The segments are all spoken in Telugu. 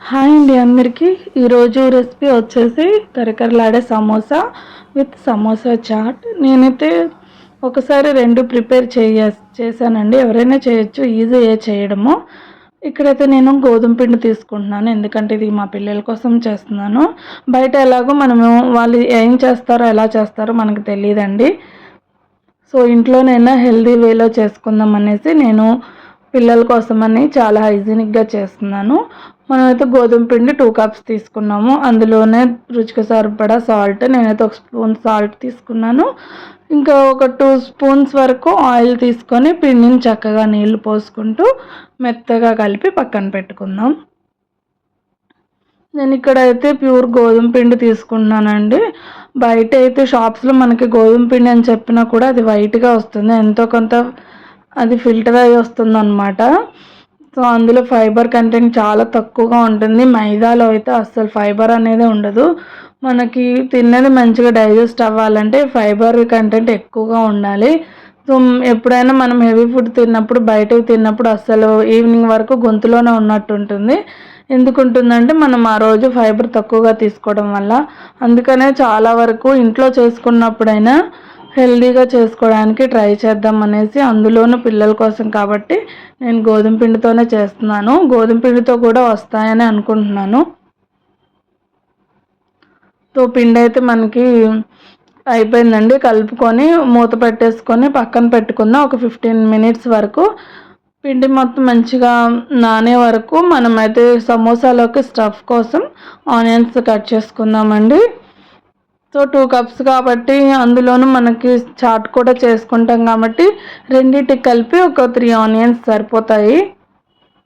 హాయ్ అండి అందరికీ. ఈరోజు రెసిపీ వచ్చేసి కరకరలాడే సమోసా విత్ సమోసా చాట్. నేనైతే ఒకసారి రెండు ప్రిపేర్ చేశానండి. ఎవరైనా చేయొచ్చు, ఈజీయే చేయడము. ఇక్కడైతే నేను గోధుమ పిండి తీసుకుంటున్నాను, ఎందుకంటే ఇది మా పిల్లల కోసం చేస్తున్నాను. బయట ఎలాగో మనము వాళ్ళు ఏం చేస్తారో ఎలా చేస్తారో మనకు తెలియదండి. సో ఇంట్లోనైనా హెల్దీ వేలో చేసుకుందాం అనేసి నేను పిల్లల కోసమని చాలా హైజీనిక్గా చేస్తున్నాను. మనమైతే గోధుమ పిండి 2 కప్స్ తీసుకున్నాము. అందులోనే రుచికి సరిపడా సాల్ట్, నేనైతే 1 స్పూన్ సాల్ట్ తీసుకున్నాను. ఇంకా ఒక 2 స్పూన్స్ వరకు ఆయిల్ తీసుకొని పిండిని చక్కగా నీళ్లు పోసుకుంటూ మెత్తగా కలిపి పక్కన పెట్టుకుందాం. నేను ఇక్కడైతే ప్యూర్ గోధుమ పిండి తీసుకున్నానండి. బయట అయితే షాప్స్లో మనకి గోధుమ పిండి అని చెప్పినా కూడా అది వైట్గా వస్తుంది, ఎంతో కొంత అది ఫిల్టర్ అయ్యి వస్తుంది అనమాట. సో అందులో ఫైబర్ కంటెంట్ చాలా తక్కువగా ఉంటుంది. మైదాలో అయితే అస్సలు ఫైబర్ అనేది ఉండదు. మనకి తిన్నది మంచిగా డైజెస్ట్ అవ్వాలంటే ఫైబర్ కంటెంట్ ఎక్కువగా ఉండాలి. సో ఎప్పుడైనా మనం హెవీ ఫుడ్ తిన్నప్పుడు, బయటకు తిన్నప్పుడు అస్సలు ఈవినింగ్ వరకు గొంతులోనే ఉన్నట్టు ఉంటుంది. ఎందుకు ఉంటుందంటే మనం ఆ రోజు ఫైబర్ తక్కువగా తీసుకోవడం వల్ల. అందుకనే చాలా వరకు ఇంట్లో చేసుకున్నప్పుడైనా హెల్దీగా చేసుకోవడానికి ట్రై చేద్దాం అనేసి, అందులోనూ పిల్లల కోసం కాబట్టి నేను గోధుమ పిండితోనే చేస్తున్నాను. గోధుమ పిండితో కూడా వస్తాయని అనుకుంటున్నాను. సో పిండి అయితే మనకి అయిపోయిందండి. కలుపుకొని మూత పెట్టేసుకొని పక్కన పెట్టుకుందాం. ఒక 15 మినిట్స్ వరకు పిండి మొత్తం మంచిగా నానే వరకు మనమైతే సమోసాలోకి స్టఫ్ కోసం ఆనియన్స్ కట్ చేసుకుందామండి. సో 2 కప్స్ కాబట్టి అందులోనూ మనకి చాట్ కూడా చేసుకుంటాం కాబట్టి రెండింటికి కలిపి ఒక 3 ఆనియన్స్ సరిపోతాయి.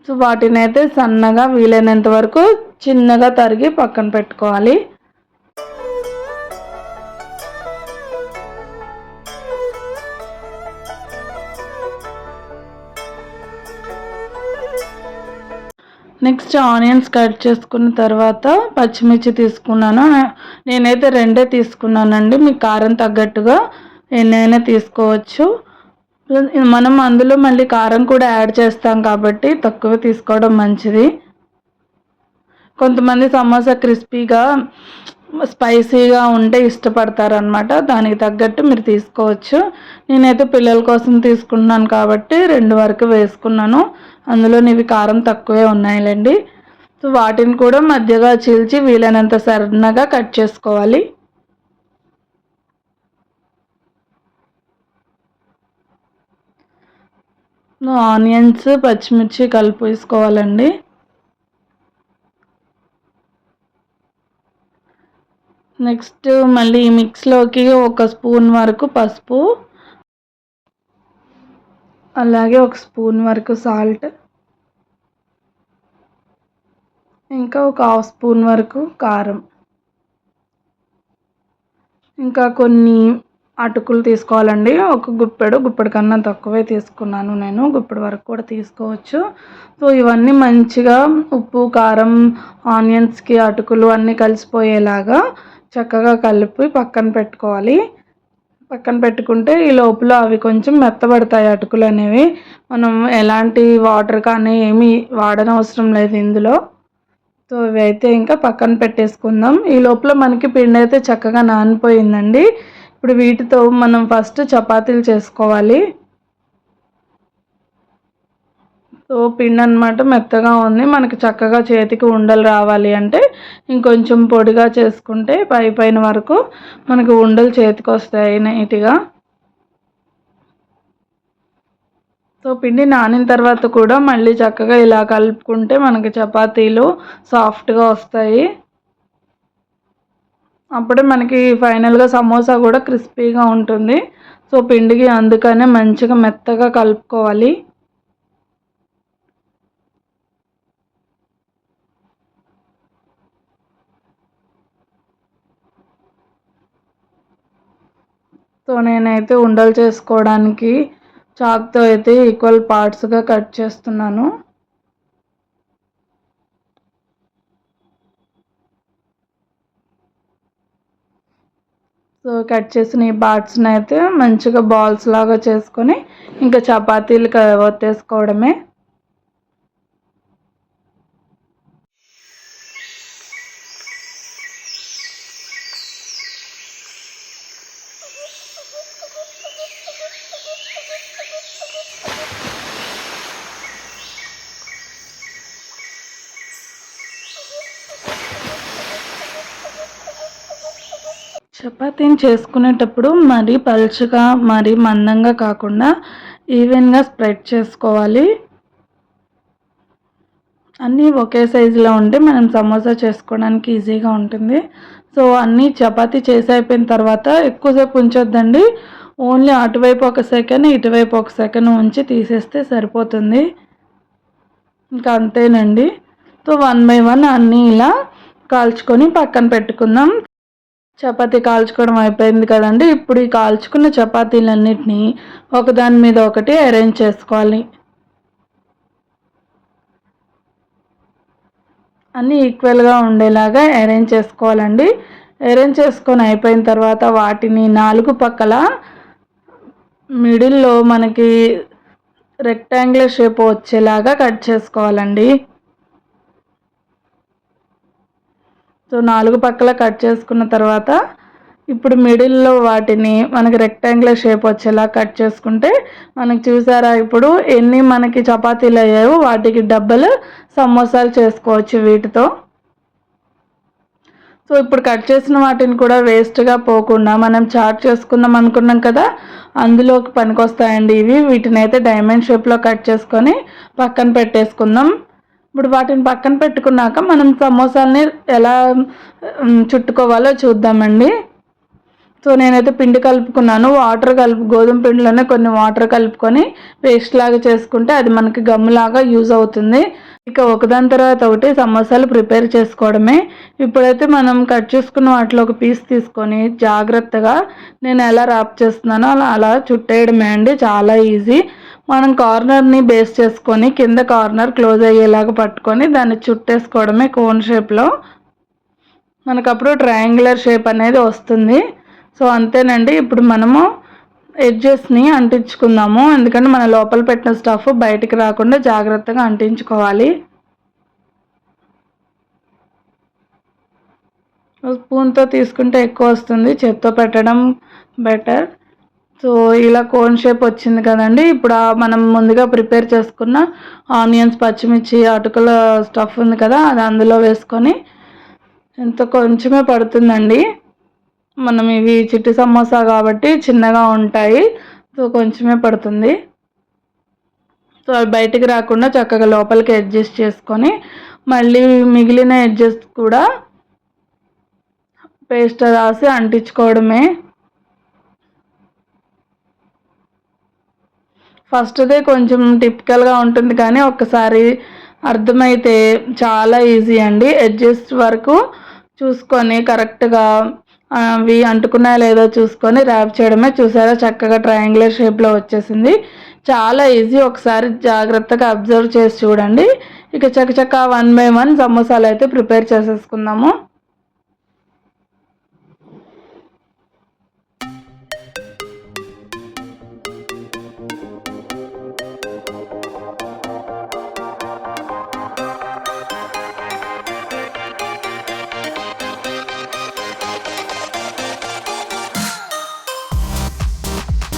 సో వాటిని అయితే సన్నగా వీలైనంత వరకు చిన్నగా తరిగి పక్కన పెట్టుకోవాలి. నెక్స్ట్ ఆనియన్స్ కట్ చేసుకున్న తర్వాత పచ్చిమిర్చి తీసుకున్నాను. నేనైతే 2 తీసుకున్నానండి. మీ కారం తగ్గట్టుగా ఎన్నైనా తీసుకోవచ్చు. మనం అందులో మళ్ళీ కారం కూడా యాడ్ చేస్తాం కాబట్టి తక్కువ తీసుకోవడం మంచిది. కొంతమంది సమోసా క్రిస్పీగా స్పైసీగా ఉంటే ఇష్టపడతారనమాట. దానికి తగ్గట్టు మీరు తీసుకోవచ్చు. నేనైతే పిల్లల కోసం తీసుకుంటున్నాను కాబట్టి 2 వరకు వేసుకున్నాను. అందులో ఇవి కారం తక్కువే ఉన్నాయిలేండి. సో వాటిని కూడా మధ్యగా చీల్చి వీలైనంత సన్నగా కట్ చేసుకోవాలి. ఆనియన్స్, పచ్చిమిర్చి కలిపి వేసుకోవాలండి. నెక్స్ట్ మళ్ళీ మిక్స్లోకి 1 స్పూన్ వరకు పసుపు, అలాగే 1 స్పూన్ వరకు సాల్ట్, ఇంకా ఒక 1/2 స్పూన్ వరకు కారం, ఇంకా కొన్ని అటుకులు తీసుకోవాలండి. ఒక గుప్పెడు కన్నా తక్కువే తీసుకున్నాను నేను. గుప్పెడు వరకు కూడా తీసుకోవచ్చు. సో ఇవన్నీ మంచిగా ఉప్పు, కారం, ఆనియన్స్కి అటుకులు అన్నీ కలిసిపోయేలాగా చక్కగా కలిపి పక్కన పెట్టుకోవాలి. పక్కన పెట్టుకుంటే ఈ లోపల అవి కొంచెం మెత్తబడతాయి అటుకులు అనేవి. మనం ఎలాంటి వాటర్ కానీ ఏమీ వాడనవసరం లేదు ఇందులో. సో ఇవైతే ఇంకా పక్కన పెట్టేసుకుందాం. ఈ లోపల మనకి పిండి అయితే చక్కగా నానిపోయిందండి. ఇప్పుడు వీటితో మనం ఫస్ట్ చపాతీలు చేసుకోవాలి. సో పిండి అనమాట మెత్తగా ఉంది. మనకి చక్కగా చేతికి ఉండలు రావాలి అంటే ఇంకొంచెం పొడిగా చేసుకుంటే పైన వరకు మనకు ఉండలు చేతికి వస్తాయి నీట్గా. సో పిండి నానిన తర్వాత కూడా మళ్ళీ చక్కగా ఇలా కలుపుకుంటే మనకి చపాతీలు సాఫ్ట్గా వస్తాయి. అప్పుడే మనకి ఫైనల్గా సమోసా కూడా క్రిస్పీగా ఉంటుంది. సో పిండికి అందుకనే మంచిగా మెత్తగా కలుపుకోవాలి. సో నేనైతే ఉండలు చేసుకోవడానికి చాక్తో అయితే ఈక్వల్ పార్ట్స్గా కట్ చేస్తున్నాను. సో కట్ చేసిన ఈ పార్ట్స్ని అయితే మంచిగా బాల్స్ లాగా చేసుకొని ఇంకా చపాతీలు ఒత్తేసుకోవడమే. చపాతీని చేసుకునేటప్పుడు మరీ పలుచగా మరీ మందంగా కాకుండా ఈవెన్గా స్ప్రెడ్ చేసుకోవాలి. అన్నీ ఒకే సైజులో ఉంటే మనం సమోసా చేసుకోవడానికి ఈజీగా ఉంటుంది. సో అన్నీ చపాతీ చేసి అయిపోయిన తర్వాత ఎక్కువసేపు ఉంచొద్దండి. ఓన్లీ అటువైపు ఒక సెకండ్ ఇటువైపు ఒక సెకండ్ ఉంచి తీసేస్తే సరిపోతుంది. ఇంకా అంతేనండి. సో 1 బై 1 అన్నీ ఇలా కాల్చుకొని పక్కన పెట్టుకుందాం. చపాతీ కాల్చుకోవడం అయిపోయింది కదండి. ఇప్పుడు ఈ కాల్చుకున్న చపాతీలన్నిటినీ ఒకదాని మీద ఒకటి అరేంజ్ చేసుకోవాలి. అన్నీ ఈక్వల్గా ఉండేలాగా అరేంజ్ చేసుకోవాలండి. అరేంజ్ చేసుకొని అయిపోయిన తర్వాత వాటిని 4 పక్కల మిడిల్లో మనకి రెక్టాంగులర్ షేప్ వచ్చేలాగా కట్ చేసుకోవాలండి. సో 4 పక్కల కట్ చేసుకున్న తర్వాత ఇప్పుడు మిడిల్లో వాటిని మనకి రెక్టాంగులర్ షేప్ వచ్చేలా కట్ చేసుకుంటే మనకి చూసారా ఇప్పుడు ఎన్ని మనకి చపాతీలు అయ్యాయో వాటికి డబుల్ సమోసాలు చేసుకోవచ్చు వీటితో. సో ఇప్పుడు కట్ చేసిన వాటిని కూడా వేస్ట్గా పోకుండా మనం చాట్ చేసుకుందాం అనుకున్నాం కదా, అందులోకి పనికొస్తాయండి ఇవి. వీటిని అయితే డైమండ్ షేప్లో కట్ చేసుకొని పక్కన పెట్టేసుకుందాం. ఇప్పుడు వాటిని పక్కన పెట్టుకున్నాక మనం సమోసాలని ఎలా చుట్టుకోవాలో చూద్దామండి. సో నేనైతే పిండి కలుపుకున్నాను. గోధుమ పిండిలోనే కొన్ని వాటర్ కలుపుకొని పేస్ట్ లాగా చేసుకుంటే అది మనకి గమ్ములాగా యూజ్ అవుతుంది. ఇక ఒకదాని తర్వాత ఒకటి సమోసాలు ప్రిపేర్ చేసుకోవడమే. ఇప్పుడైతే మనం కట్ చేసుకున్న వాటిలో ఒక పీస్ తీసుకొని జాగ్రత్తగా నేను ఎలా ర్యాప్ చేస్తున్నానో అలా చుట్టేయడమే అండి. చాలా ఈజీ. మనం కార్నర్ని బేస్ చేసుకొని కింద కార్నర్ క్లోజ్ అయ్యేలాగా పట్టుకొని దాన్ని చుట్టేసుకోవడమే కోన్ షేప్లో. మనకు అప్పుడు ట్రయాంగులర్ షేప్ అనేది వస్తుంది. సో అంతేనండి. ఇప్పుడు మనము ఎడ్జెస్ని అంటించుకుందాము. ఎందుకంటే మన లోపల పెట్టిన స్టఫ్ బయటికి రాకుండా జాగ్రత్తగా అంటించుకోవాలి. స్పూన్తో తీసుకుంటే ఎక్కువ వస్తుంది, చేత్తో పెట్టడం బెటర్. సో ఇలా కోన్ షేప్ వచ్చింది కదండి. ఇప్పుడు మనం ముందుగా ప్రిపేర్ చేసుకున్న ఆనియన్స్, పచ్చిమిర్చి, అటుకుల స్టఫ్ ఉంది కదా, అది అందులో వేసుకొని కొంచెమే పడుతుందండి. మనం ఇవి చిట్టి సమోసా కాబట్టి చిన్నగా ఉంటాయి. సో కొంచెమే పడుతుంది. సో అవి బయటికి రాకుండా చక్కగా లోపలికి అడ్జస్ట్ చేసుకొని మళ్ళీ మిగిలిన ఎడ్జెస్ కూడా పేస్ట్ రాసి అంటించుకోవడమే. ఫస్ట్దే కొంచెం టిపికల్గా ఉంటుంది కానీ ఒక్కసారి అర్థమైతే చాలా ఈజీ అండి. ఎడ్జెస్ వరకు చూసుకొని కరెక్ట్గా అవి అంటుకున్నాయో లేదో చూసుకొని ర్యాప్ చేయడమే. చూసారా చక్కగా ట్రయాంగులర్ షేప్లో వచ్చేసింది. చాలా ఈజీ. ఒకసారి జాగ్రత్తగా అబ్జర్వ్ చేసి చూడండి. ఇక చకచక 1 బై 1 సమోసాలు అయితే ప్రిపేర్ చేసేసుకుందాము.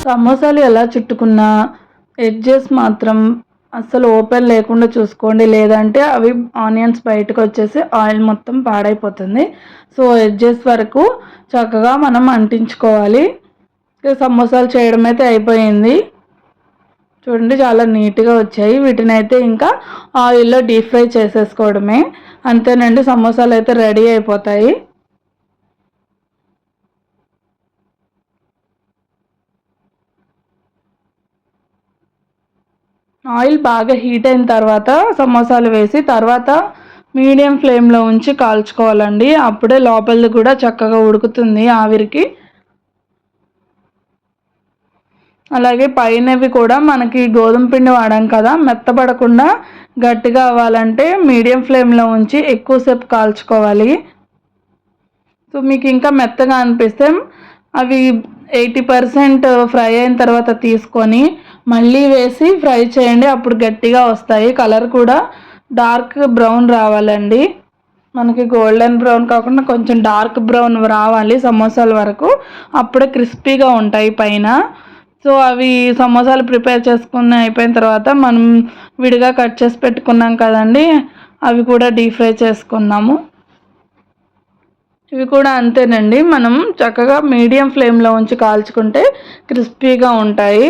సమోసాలు ఎలా చుట్టుకున్నా ఎడ్జెస్ మాత్రం అస్సలు ఓపెన్ లేకుండా చూసుకోండి, లేదంటే అవి ఆనియన్స్ బయటకు వచ్చేసి ఆయిల్ మొత్తం పాడైపోతుంది. సో ఎడ్జెస్ వరకు చక్కగా మనం అంటించుకోవాలి. సమోసాలు చేయడం అయితే అయిపోయింది. చూడండి చాలా నీట్గా వచ్చాయి. వీటిని అయితే ఇంకా ఆయిల్లో డీప్ ఫ్రై చేసేసుకోవడమే. అంతేనండి, సమోసాలు అయితే రెడీ అయిపోతాయి. ఆయిల్ బాగా హీట్ అయిన తర్వాత సమోసాలు వేసి తర్వాత మీడియం ఫ్లేమ్లో ఉంచి కాల్చుకోవాలండి. అప్పుడే లోపలిది కూడా చక్కగా ఉడుకుతుంది ఆవిరికి. అలాగే పైనవి కూడా మనకి గోధుమ పిండి వాడాం కదా, మెత్తబడకుండా గట్టిగా అవ్వాలంటే మీడియం ఫ్లేమ్లో ఉంచి ఎక్కువసేపు కాల్చుకోవాలి. సో మీకు ఇంకా మెత్తగా అనిపిస్తే అవి 80% ఫ్రై అయిన తర్వాత తీసుకొని మళ్ళీ వేసి ఫ్రై చేయండి. అప్పుడు గట్టిగా వస్తాయి. కలర్ కూడా డార్క్ బ్రౌన్ రావాలండి. మనకి గోల్డెన్ బ్రౌన్ కాకుండా కొంచెం డార్క్ బ్రౌన్ రావాలి సమోసాల వరకు. అప్పుడే క్రిస్పీగా ఉంటాయి పైన. సో అవి సమోసాలు ప్రిపేర్ చేసుకుని అయిపోయిన తర్వాత మనం విడిగా కట్ చేసి పెట్టుకున్నాం కదండి, అవి కూడా డీప్ ఫ్రై చేసుకున్నాము. ఇవి కూడా అంతేనండి, మనం చక్కగా మీడియం ఫ్లేమ్లో ఉంచి కాల్చుకుంటే క్రిస్పీగా ఉంటాయి.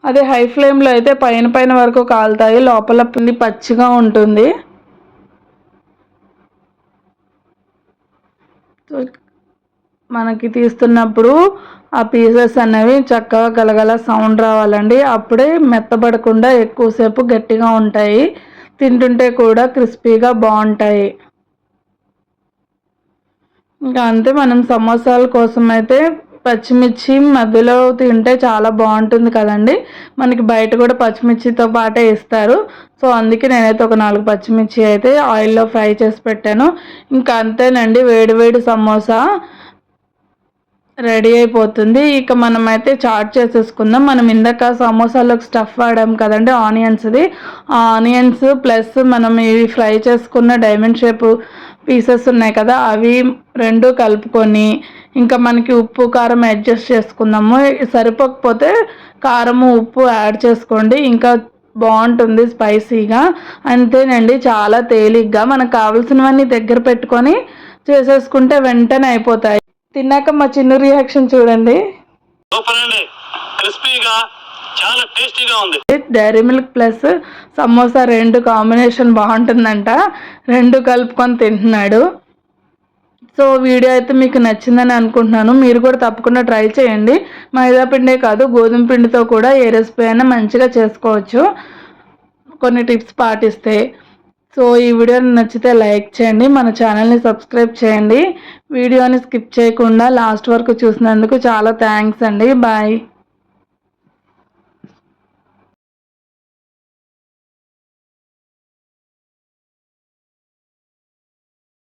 అదే హై ఫ్లేమ్లో అయితే పైన పైన వరకు కాలుతాయి, లోపల పిండి పచ్చిగా ఉంటుంది. మనకి తీస్తున్నప్పుడు ఆ పీసెస్ అనేవి చక్కగా గలగల సౌండ్ రావాలండి, అప్పుడే మెత్తబడకుండా ఎక్కువసేపు గట్టిగా ఉంటాయి, తింటుంటే కూడా క్రిస్పీగా బాగుంటాయి. ఇంకా అంతే, మనం సమోసాల కోసం అయితే పచ్చిమిర్చి మధ్యలో తింటే చాలా బాగుంటుంది కదండి. మనకి బయట కూడా పచ్చిమిర్చితో పాటే ఇస్తారు. సో అందుకే నేనైతే ఒక 4 పచ్చిమిర్చి అయితే ఆయిల్లో ఫ్రై చేసి పెట్టాను. ఇంకా అంతేనండి, వేడి వేడి సమోసా రెడీ అయిపోతుంది. ఇక మనమైతే చాట్ చేసేసుకుందాం. మనం ఇందాక సమోసాలోకి స్టఫ్ వాడాం కదండి ఆనియన్స్ది, ఆ ఆనియన్స్ ప్లస్ మనం ఇవి ఫ్రై చేసుకున్న డైమండ్ షేప్ పీసెస్ ఉన్నాయి కదా, అవి రెండు కలుపుకొని ఇంకా మనకి ఉప్పు కారం అడ్జస్ట్ చేసుకుందాము. సరిపోకపోతే కారము ఉప్పు యాడ్ చేసుకోండి, ఇంకా బాగుంటుంది స్పైసీగా. అంతేనండి, చాలా తేలిగ్గా మనకు కావాల్సినవన్నీ దగ్గర పెట్టుకొని చేసేసుకుంటే వెంటనే అయిపోతాయి. తిన్నాక మా చిన్న రియాక్షన్ చూడండి. సూపర్ అండి, క్రిస్పీగా చాలా టేస్టీగా ఉంది. డైరీ మిల్క్ ప్లస్ సమోసా రెండు కాంబినేషన్ బాగుంటుందంట, రెండు కలుపుకొని తింటున్నాడు. సో వీడియో అయితే మీకు నచ్చిందని అనుకుంటున్నాను. మీరు కూడా తప్పకుండా ట్రై చేయండి. మైదా పిండే కాదు, గోధుమ పిండితో కూడా ఏ రెసిపీ అయినా మంచిగా చేసుకోవచ్చు కొన్ని టిప్స్ పాటిస్తే. సో ఈ వీడియోని నచ్చితే లైక్ చేయండి, మన ఛానల్ని సబ్స్క్రైబ్ చేయండి. వీడియోని స్కిప్ చేయకుండా లాస్ట్ వరకు చూసినందుకు చాలా థ్యాంక్స్ అండి. బాయ్.